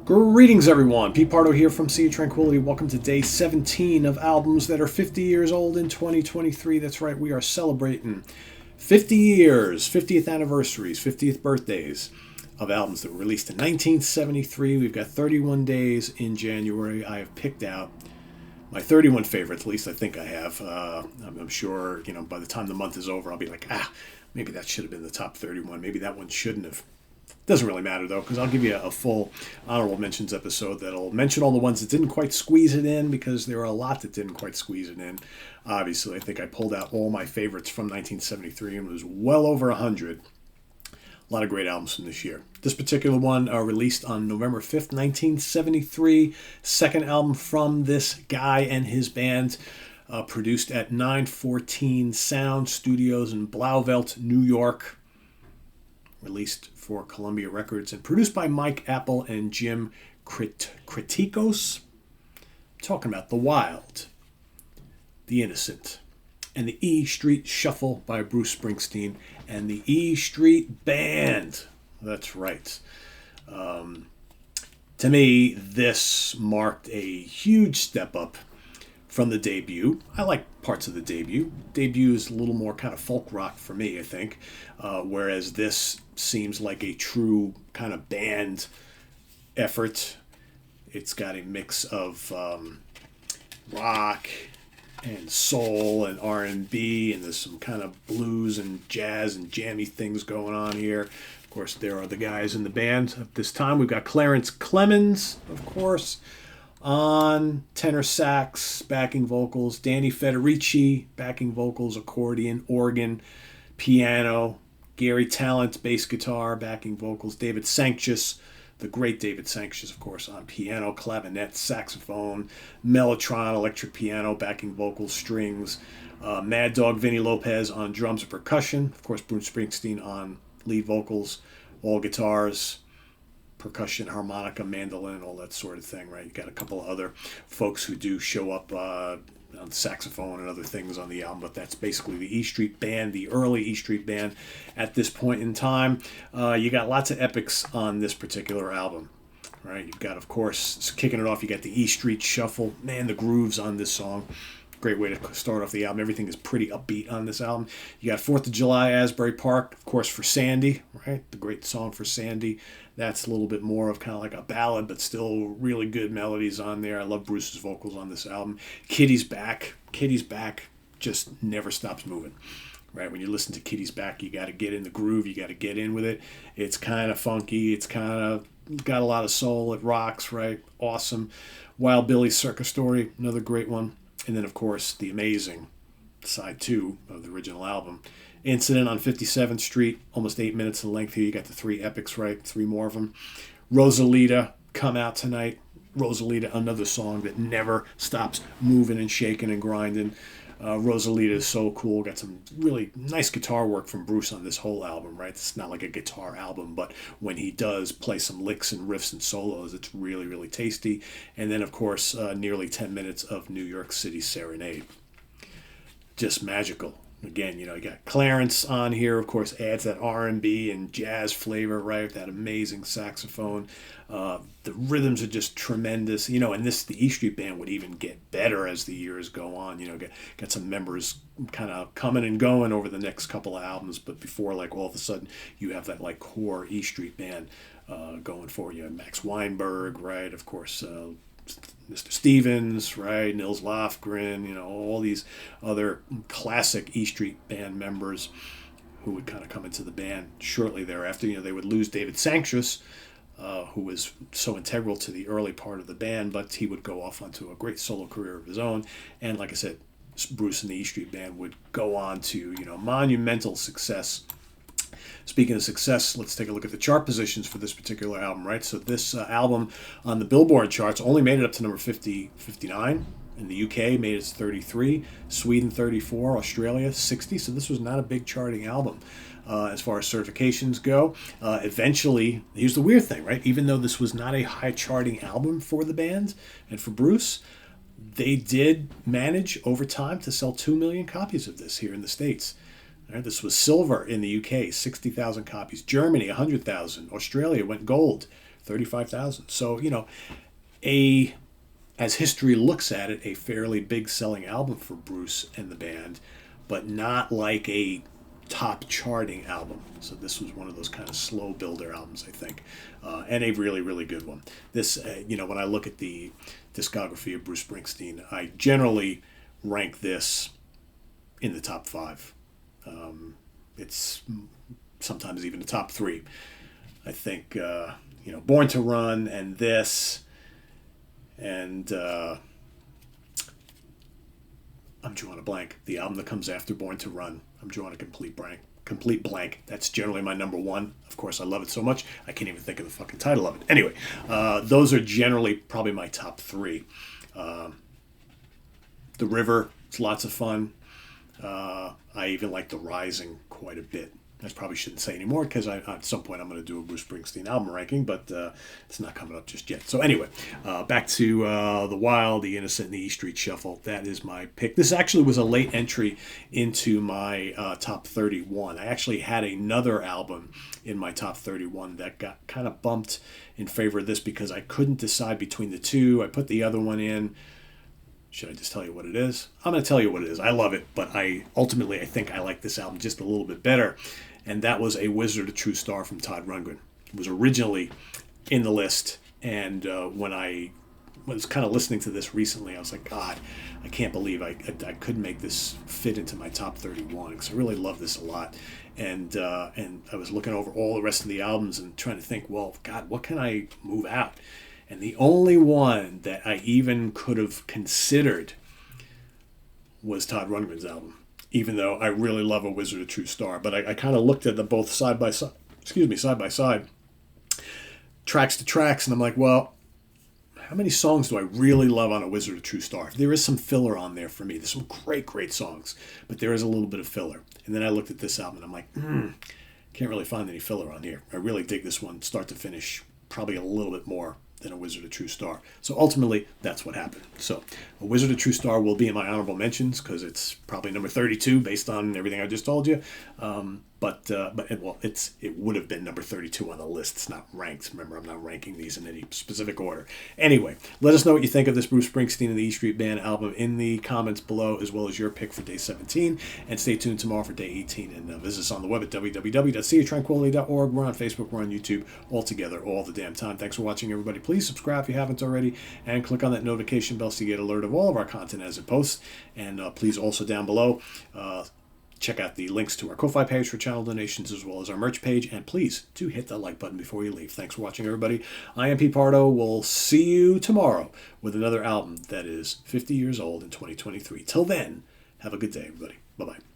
Greetings, everyone. Pete Pardo here from Sea of Tranquility. Welcome to day 17 of albums that are 50 years old in 2023. That's right, we are celebrating 50 years, 50th anniversaries, 50th birthdays of albums that were released in 1973. We've got 31 days in January. I have picked out my 31 favorites, at least I think I have. I'm sure, by the time the month is over, I'll be like, maybe that should have been the top 31. Maybe that one shouldn't have. Doesn't really matter, though, because I'll give you a full honorable mentions episode that'll mention all the ones that didn't quite squeeze it in, because there are a lot that didn't quite squeeze it in. Obviously, I think I pulled out all my favorites from 1973 and it was well over 100. A lot of great albums from this year. This particular one released on November 5th, 1973. Second album from this guy and his band. Produced at 914 Sound Studios in Blauvelt, New York. Released for Columbia Records and produced by Mike Apple and Jim Kritikos. Talking about The Wild, The Innocent, and the E Street Shuffle by Bruce Springsteen and the E Street Band. That's right. To me, this marked a huge step up from the debut. I like parts of the debut. Debut is a little more kind of folk rock for me, I think, whereas this seems like a true kind of band effort. It's got a mix of rock and soul and R&B, and there's some kind of blues and jazz and jammy things going on here. Of course, there are the guys in the band at this time. We've got Clarence Clemens, of course, on tenor sax, backing vocals, Danny Federici, backing vocals, accordion, organ, piano, Gary Talent, bass guitar, backing vocals, David Sanchez, the great David Sanchez, of course, on piano, clavinet, saxophone, mellotron, electric piano, backing vocals, strings, Mad Dog Vinny Lopez on drums and percussion, of course, Bruce Springsteen on lead vocals, all guitars, percussion, harmonica, mandolin, all that sort of thing, right? You got a couple of other folks who do show up on saxophone and other things on the album, but that's basically the E Street Band, the early E Street Band at this point in time. You got lots of epics on this particular album, right? You've got, of course, kicking it off, you got the E Street Shuffle. Man, the grooves on this song. Great way to start off the album. Everything is pretty upbeat on this album. You got 4th of July, Asbury Park, of course, for Sandy, right? The great song for Sandy. That's a little bit more of kind of like a ballad, but still really good melodies on there. I love Bruce's vocals on this album. Kitty's Back. Kitty's Back just never stops moving, right? When you listen to Kitty's Back, you got to get in the groove. You got to get in with it. It's kind of funky. It's kind of got a lot of soul. It rocks, right? Awesome. Wild Billy's Circus Story, another great one. And then, of course, the amazing side 2 of the original album, Incident on 57th Street, almost 8 minutes in length here. You got the 3 epics, right? 3 more of them. Rosalita, Come Out Tonight. Rosalita, another song that never stops moving and shaking and grinding. Rosalita is so cool. Got some really nice guitar work from Bruce on this whole album, right? It's not like a guitar album, but when he does play some licks and riffs and solos, it's really, really tasty. And then, of course, nearly 10 minutes of New York City Serenade. Just magical. Again, you got Clarence on here, of course, adds that R&B and jazz flavor, right? That amazing saxophone. The rhythms are just tremendous, and the E Street Band would even get better as the years go on. Got some members kind of coming and going over the next couple of albums, but before, like, all of a sudden, you have that, like, core E Street Band going for you. Max Weinberg, right? Of course, Mr. Stevens, right? Nils Lofgren, all these other classic E Street Band members who would kind of come into the band shortly thereafter. They would lose David Sanchez, who was so integral to the early part of the band, but he would go off onto a great solo career of his own. And like I said, Bruce and the E Street Band would go on to, monumental success. Speaking of success, let's take a look at the chart positions for this particular album, right? So this album on the Billboard charts only made it up to number 59. In the UK, made it to 33. Sweden, 34. Australia, 60. So this was not a big charting album as far as certifications go. Eventually, here's the weird thing, right? Even though this was not a high charting album for the band and for Bruce, they did manage over time to sell 2 million copies of this here in the States. Right, this was silver in the UK, 60,000 copies. Germany, 100,000. Australia went gold, 35,000. So, a as history looks at it, a fairly big selling album for Bruce and the band, but not like a top charting album. So this was one of those kind of slow builder albums, I think, and a really, really good one. This, when I look at the discography of Bruce Springsteen, I generally rank this in the top 5. It's sometimes even the top 3. I think, Born to Run and this, and I'm drawing a blank. The album that comes after Born to Run, I'm drawing a complete blank. That's generally my number 1. Of course, I love it so much, I can't even think of the fucking title of it. Anyway, those are generally probably my top 3. The River, it's lots of fun. I even like The Rising quite a bit. I probably shouldn't say anymore because at some point I'm going to do a Bruce Springsteen album ranking, but it's not coming up just yet. So anyway, back to The Wild, The Innocent, and the E Street Shuffle. That is my pick. This actually was a late entry into my top 31. I actually had another album in my top 31 that got kind of bumped in favor of this because I couldn't decide between the two. I put the other one in. Should I just tell you what it is? I'm going to tell you what it is. I love it, but I think I like this album just a little bit better. And that was A Wizard, a True Star from Todd Rundgren. It was originally in the list, and when I was kind of listening to this recently, I was like, God, I can't believe I couldn't make this fit into my top 31 because I really love this a lot. And I was looking over all the rest of the albums and trying to think, well, God, what can I move out? And the only one that I even could have considered was Todd Rundgren's album, even though I really love A Wizard, a True Star. But I kind of looked at them both side by side, tracks to tracks, and I'm like, well, how many songs do I really love on A Wizard, a True Star? There is some filler on there for me. There's some great, great songs, but there is a little bit of filler. And then I looked at this album, and I'm like, can't really find any filler on here. I really dig this one, start to finish, probably a little bit more than A Wizard, a True Star. So ultimately, that's what happened. So A Wizard, a True Star will be in my honorable mentions because it's probably number 32 based on everything I just told you. But it would have been number 32 on the list. It's not ranked. Remember, I'm not ranking these in any specific order. Anyway, let us know what you think of this Bruce Springsteen and the E Street Band album in the comments below, as well as your pick for day 17. And stay tuned tomorrow for day 18. And visit us on the web at www.seaoftranquility.org. We're on Facebook. We're on YouTube. All together, all the damn time. Thanks for watching, everybody. Please subscribe if you haven't already, and click on that notification bell so you get alert of all of our content as it posts. And please also down below, check out the links to our Ko-Fi page for channel donations as well as our merch page. And please do hit that like button before you leave. Thanks for watching, everybody. I am Pete Pardo. We'll see you tomorrow with another album that is 50 years old in 2023. Till then, have a good day, everybody. Bye-bye.